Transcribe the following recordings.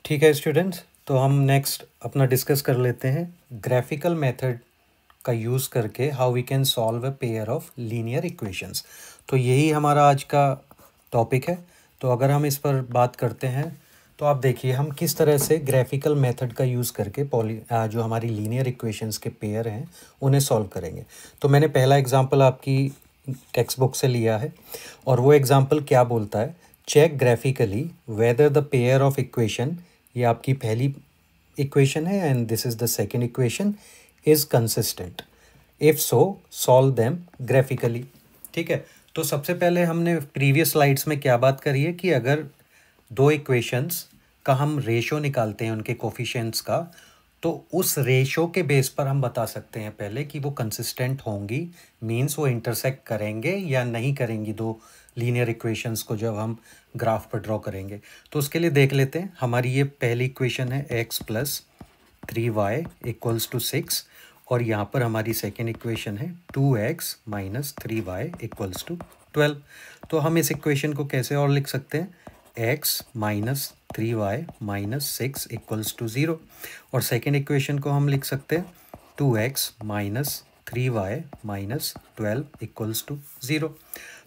ठीक है स्टूडेंट्स, तो हम नेक्स्ट अपना डिस्कस कर लेते हैं ग्राफिकल मेथड का यूज़ करके how we can solve a pair of linear equations. तो यही हमारा आज का टॉपिक है। तो अगर हम इस पर बात करते हैं तो आप देखिए हम किस तरह से ग्राफिकल मेथड का यूज़ करके जो हमारी लीनियर इक्वेशंस के पेयर हैं उन्हें सॉल्व करेंगे। तो मैंने पहला एग्जांपल आपकी टेक्स्ट बुक से लिया है और वो एग्जांपल क्या बोलता है, check graphically whether the pair of equation, ये आपकी पहली इक्वेशन है and this is the second equation, is consistent. If so solve them graphically. ठीक है, तो सबसे पहले हमने प्रीवियस स्लाइड्स में क्या बात करी है कि अगर दो इक्वेशंस का हम रेशो निकालते हैं उनके कोफिशिएंट्स का, तो उस रेशो के बेस पर हम बता सकते हैं पहले कि वो कंसिस्टेंट होंगी, मींस वो इंटरसेक्ट करेंगे या नहीं करेंगी दो लीनियर इक्वेशंस को जब हम ग्राफ पर ड्रॉ करेंगे। तो उसके लिए देख लेते हैं, हमारी ये पहली इक्वेशन है x plus 3y equals to 6 और यहाँ पर हमारी सेकेंड इक्वेशन है 2x minus 3y equals to 12। तो हम इस इक्वेशन को कैसे और लिख सकते हैं, x minus 3y minus 6 equals to 0 और सेकेंड इक्वेशन को हम लिख सकते हैं 2x minus 3y minus 12 equals to 0।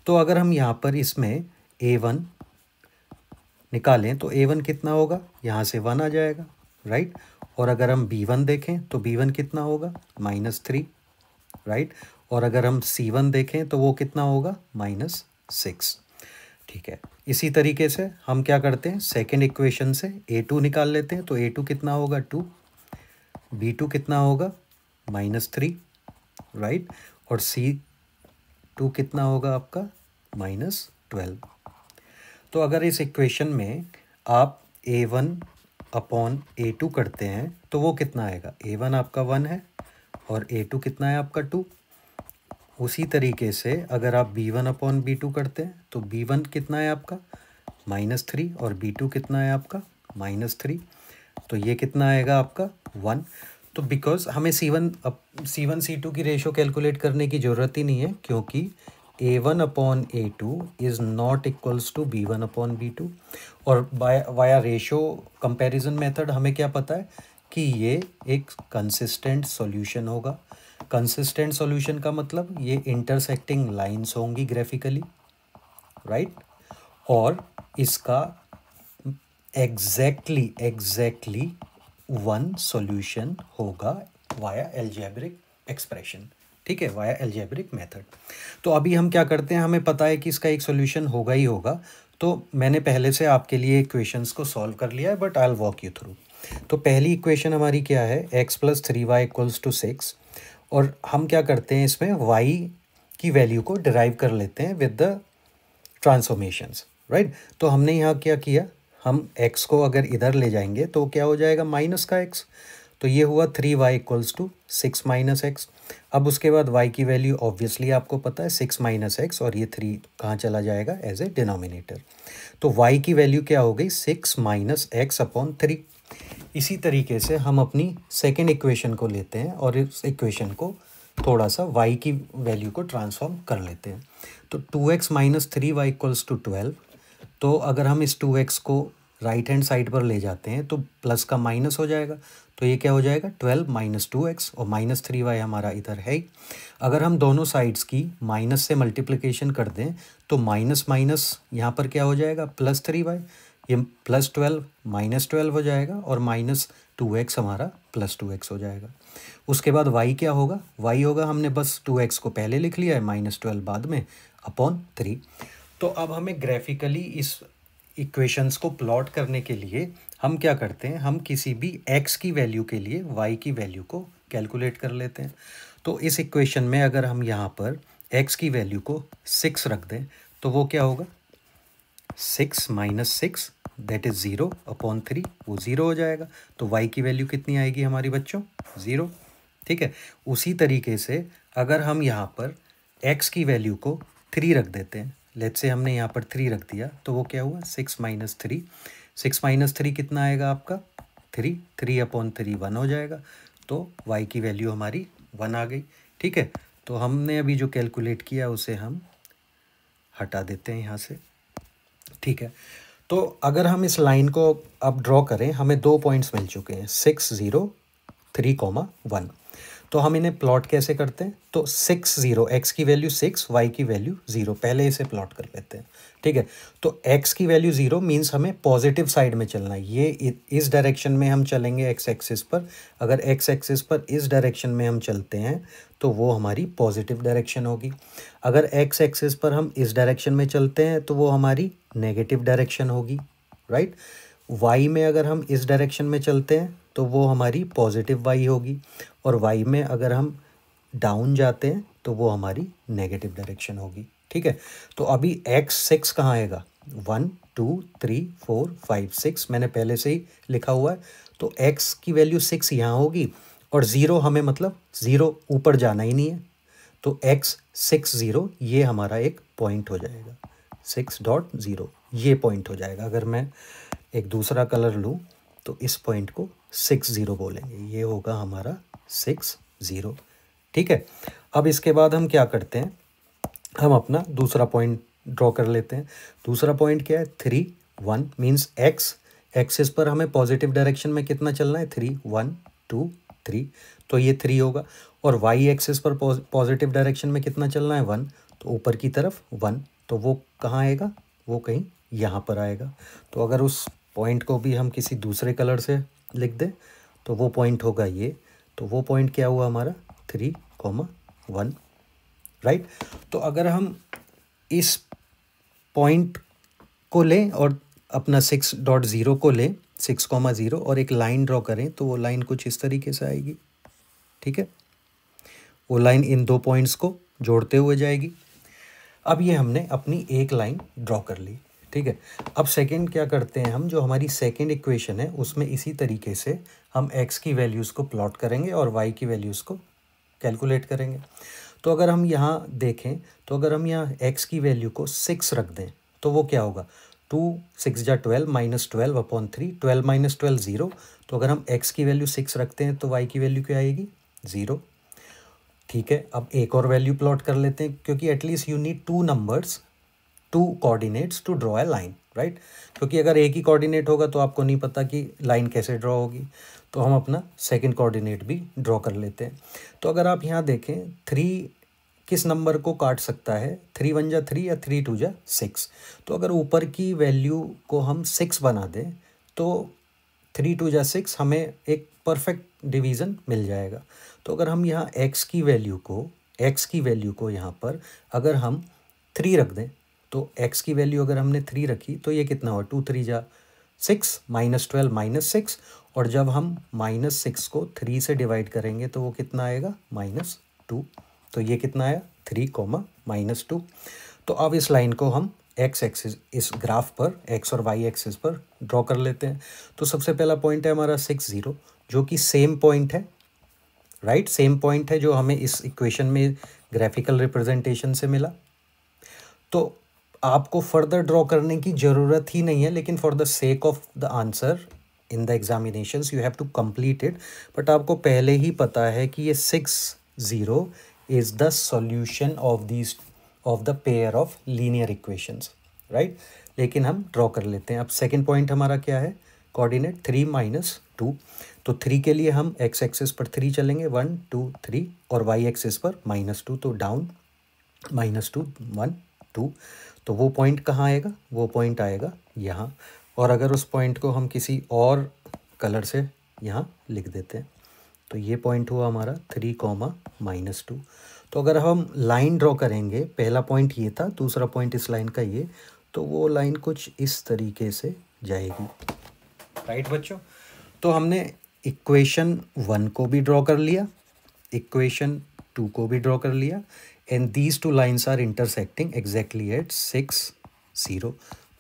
तो अगर हम यहाँ पर इसमें a1 निकालें तो a1 कितना होगा, यहाँ से 1 आ जाएगा, राइट। और अगर हम b1 देखें तो b1 कितना होगा, -3, राइट। और अगर हम c1 देखें तो वो कितना होगा, -6। ठीक है, इसी तरीके से हम क्या करते हैं, सेकेंड इक्वेशन से a2 निकाल लेते हैं। तो a2 कितना होगा 2, b2 कितना होगा -3, राइट। और c2 कितना होगा आपका -12। तो अगर इस इक्वेशन में आप a1 अपॉन a2 करते हैं तो वो कितना आएगा, a1 आपका 1 है और a2 कितना है आपका 2। उसी तरीके से अगर आप b1 अपॉन b2 करते हैं तो b1 कितना है आपका -3 और b2 कितना है आपका -3। तो ये कितना आएगा आपका 1। तो बिकॉज हमें C1 C2 की रेशो कैलकुलेट करने की ज़रूरत ही नहीं है, क्योंकि a1 upon a2 is not equals to b1 upon b2। और वाया रेशो कंपैरिजन मेथड हमें क्या पता है कि ये एक कंसिस्टेंट सॉल्यूशन होगा। कंसिस्टेंट सॉल्यूशन का मतलब ये इंटरसेक्टिंग लाइंस होंगी ग्राफिकली, राइट। और इसका एग्जैक्टली वन सॉल्यूशन होगा वाया अलजेब्रिक एक्सप्रेशन। ठीक है, वाया अलजेब्रिक मेथड। तो अभी हम क्या करते हैं, हमें पता है कि इसका एक सॉल्यूशन होगा ही होगा। तो मैंने पहले से आपके लिए इक्वेशंस को सॉल्व कर लिया है, but I will walk you through. तो पहली इक्वेशन हमारी क्या है, x plus 3y equals to 6। और हम क्या करते हैं, इसमें y की वैल्यू को डिराइव कर लेते हैं विद द ट्रांसफॉर्मेशंस, राइट। तो हमने यहाँ क्या किया, हम x को अगर इधर ले जाएंगे तो क्या हो जाएगा, माइनस का x। तो ये हुआ 3y equals to 6 minus x. अब उसके बाद y की वैल्यू ऑब्वियसली आपको पता है 6 माइनस एक्स, और ये 3 कहाँ चला जाएगा, एज ए डिनोमिनेटर। तो y की वैल्यू क्या हो गई, 6 माइनस एक्स अपॉन 3। इसी तरीके से हम अपनी सेकेंड इक्वेशन को लेते हैं और इस इक्वेशन को थोड़ा सा y की वैल्यू को ट्रांसफॉर्म कर लेते हैं। तो 2x minus 3y equals to 12। तो अगर हम इस 2x को राइट हैंड साइड पर ले जाते हैं तो प्लस का माइनस हो जाएगा। तो ये क्या हो जाएगा, 12 माइनस 2x, और माइनस 3y हमारा इधर है ही। अगर हम दोनों साइड्स की माइनस से मल्टीप्लिकेशन कर दें तो माइनस माइनस यहाँ पर क्या हो जाएगा, प्लस 3y, ये प्लस 12 माइनस 12 हो जाएगा, और माइनस 2x हमारा प्लस 2x हो जाएगा। उसके बाद y क्या होगा, y होगा, हमने बस 2x को पहले लिख लिया है, माइनस 12 बाद में, अपॉन 3। तो अब हमें ग्राफिकली इस इक्वेशंस को प्लॉट करने के लिए हम क्या करते हैं, हम किसी भी x की वैल्यू के लिए y की वैल्यू को कैलकुलेट कर लेते हैं। तो इस इक्वेशन में अगर हम यहाँ पर x की वैल्यू को 6 रख दें तो वो क्या होगा, 6 माइनस 6 दैट इज़ 0 अपॉन 3, वो 0 हो जाएगा। तो y की वैल्यू कितनी आएगी हमारी बच्चों, 0। ठीक है, उसी तरीके से अगर हम यहाँ पर x की वैल्यू को 3 रख देते हैं, लेट्स से हमने यहाँ पर 3 रख दिया, तो वो क्या हुआ, 6 माइनस 3। 6 माइनस 3 कितना आएगा आपका, 3, 3 अपॉन 3 1 हो जाएगा। तो y की वैल्यू हमारी 1 आ गई। ठीक है, तो हमने अभी जो कैलकुलेट किया उसे हम हटा देते हैं यहाँ से। ठीक है, तो अगर हम इस लाइन को अब ड्रॉ करें, हमें 2 पॉइंट्स मिल चुके हैं 6 0 3 1। तो हम इन्हें प्लॉट कैसे करते हैं? तो 6 0 x की वैल्यू 6, y की वैल्यू 0, पहले इसे प्लॉट कर लेते हैं। ठीक है, तो x की वैल्यू 0 मीन्स हमें पॉजिटिव साइड में चलना है। ये इस डायरेक्शन में हम चलेंगे x एक्सिस पर। अगर x एक्सिस पर इस डायरेक्शन में हम चलते हैं तो वो हमारी पॉजिटिव डायरेक्शन होगी। अगर x एक्सिस पर हम इस डायरेक्शन में चलते हैं तो वो हमारी नेगेटिव डायरेक्शन होगी, राइट। y में अगर हम इस डायरेक्शन में चलते हैं तो वो हमारी पॉजिटिव y होगी, और y में अगर हम डाउन जाते हैं तो वो हमारी नेगेटिव डायरेक्शन होगी। ठीक है, तो अभी x 6 कहाँ आएगा? 1 2 3 4 5 6 मैंने पहले से ही लिखा हुआ है। तो x की वैल्यू 6 यहाँ होगी, और 0 हमें मतलब 0 ऊपर जाना ही नहीं है, तो x 6 0 ये हमारा एक पॉइंट हो जाएगा। 6.0 ये पॉइंट हो जाएगा। अगर मैं एक दूसरा कलर लूँ तो इस पॉइंट को 6 0 बोलेंगे, ये होगा हमारा 6 0। ठीक है, अब इसके बाद हम क्या करते हैं, हम अपना दूसरा पॉइंट ड्रॉ कर लेते हैं। दूसरा पॉइंट क्या है? 3 1 मीन्स एक्स एक्सिस पर हमें पॉजिटिव डायरेक्शन में कितना चलना है? 3 1 2 3, तो ये 3 होगा। और वाई एक्सिस पर पॉजिटिव डायरेक्शन में कितना चलना है? 1, तो ऊपर की तरफ 1, तो वो कहाँ आएगा? वो कहीं यहाँ पर आएगा। तो अगर उस पॉइंट को भी हम किसी दूसरे कलर से लिख दें तो वो पॉइंट होगा ये। तो वो पॉइंट क्या हुआ हमारा? 3 1, राइट। तो अगर हम इस पॉइंट को लें और अपना 6.0 को लें, 6,0, और एक लाइन ड्रॉ करें तो वो लाइन कुछ इस तरीके से आएगी। ठीक है, वो लाइन इन दो पॉइंट्स को जोड़ते हुए जाएगी। अब ये हमने अपनी एक लाइन ड्रॉ कर ली। ठीक है, अब सेकंड क्या करते हैं हम, जो हमारी सेकंड इक्वेशन है उसमें इसी तरीके से हम x की वैल्यूज़ को प्लॉट करेंगे और y की वैल्यूज़ को कैलकुलेट करेंगे। तो अगर हम यहाँ देखें, तो अगर हम यहाँ x की वैल्यू को 6 रख दें तो वो क्या होगा? 2 6 जा 12 -12/3, 12 - 12 0। तो अगर हम x की वैल्यू 6 रखते हैं तो y की वैल्यू क्या आएगी? 0। ठीक है, अब एक और वैल्यू प्लॉट कर लेते हैं, क्योंकि at least you need 2 numbers, 2 coordinates to draw a line, right. क्योंकि अगर एक ही कोऑर्डिनेट होगा तो आपको नहीं पता कि लाइन कैसे ड्रॉ होगी। तो हम अपना सेकंड कोऑर्डिनेट भी ड्रॉ कर लेते हैं। तो अगर आप यहाँ देखें, 3 किस नंबर को काट सकता है? 3 1 जा 3 या 3 2 जा 6। तो अगर ऊपर की वैल्यू को हम 6 बना दें तो 3 2 जा 6 हमें एक परफेक्ट डिवीज़न मिल जाएगा। तो अगर हम यहाँ x की वैल्यू को यहाँ पर अगर हम 3 रख दें, तो x की वैल्यू अगर हमने 3 रखी तो ये कितना हुआ? 2 3 जा 6, -12 -6, और जब हम -6 को 3 से डिवाइड करेंगे तो वो कितना आएगा? -2। तो ये कितना आया? 3, -2। तो अब इस लाइन को हम x एक्सिस, इस ग्राफ पर x और y एक्सिस पर ड्रॉ कर लेते हैं। तो सबसे पहला पॉइंट है हमारा 6 0, जो कि सेम पॉइंट है, राइट। सेम पॉइंट है जो हमें इस इक्वेशन में ग्राफिकल रिप्रेजेंटेशन से मिला। तो आपको फर्दर ड्रॉ करने की ज़रूरत ही नहीं है, लेकिन for the sake of the answer in the examinations you have to complete it. But आपको पहले ही पता है कि ये 6 0 is the solution of the pair of linear equations, right. लेकिन हम ड्रॉ कर लेते हैं। अब सेकेंड पॉइंट हमारा क्या है? कोऑर्डिनेट 3 -2। तो 3 के लिए हम x एक्सिस पर 3 चलेंगे, 1 2 3, और y एक्सिस पर -2, तो डाउन -2 1 2। तो वो पॉइंट कहाँ आएगा? वो पॉइंट आएगा यहाँ। और अगर उस पॉइंट को हम किसी और कलर से यहाँ लिख देते हैं तो ये पॉइंट हुआ हमारा 3, -2। तो अगर हम लाइन ड्रॉ करेंगे, पहला पॉइंट ये था, दूसरा पॉइंट इस लाइन का ये, तो वो लाइन कुछ इस तरीके से जाएगी, राइट बच्चों। तो हमने इक्वेशन 1 को भी ड्रॉ कर लिया, इक्वेशन 2 को भी ड्रॉ कर लिया, and these two lines are intersecting exactly at 6 0।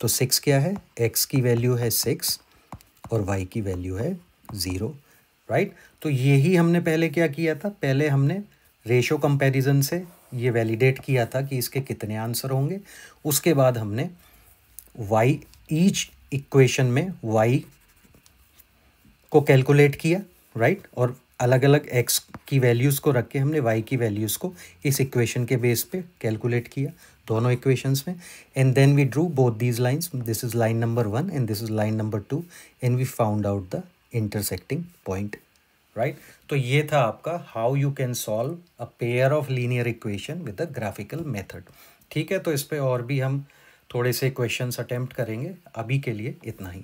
तो 6 क्या है? x की वैल्यू है 6 और y की वैल्यू है 0, राइट। तो यही हमने पहले क्या किया था? पहले हमने रेशो कंपैरिजन से ये वैलिडेट किया था कि इसके कितने आंसर होंगे। उसके बाद हमने y ईच इक्वेशन में y को कैलकुलेट किया, राइट। और अलग अलग x की वैल्यूज़ को रख के हमने y की वैल्यूज़ को इस इक्वेशन के बेस पे कैलकुलेट किया। दोनों इक्वेशंस में, and then we drew both these lines, this is line number 1 and this is line number 2, and we found out the intersecting point, right. तो ये था आपका how you can solve a pair of linear equation with a graphical method. ठीक है, तो इस पे और भी हम थोड़े से क्वेश्चंस अटेम्प्ट करेंगे, अभी के लिए इतना ही।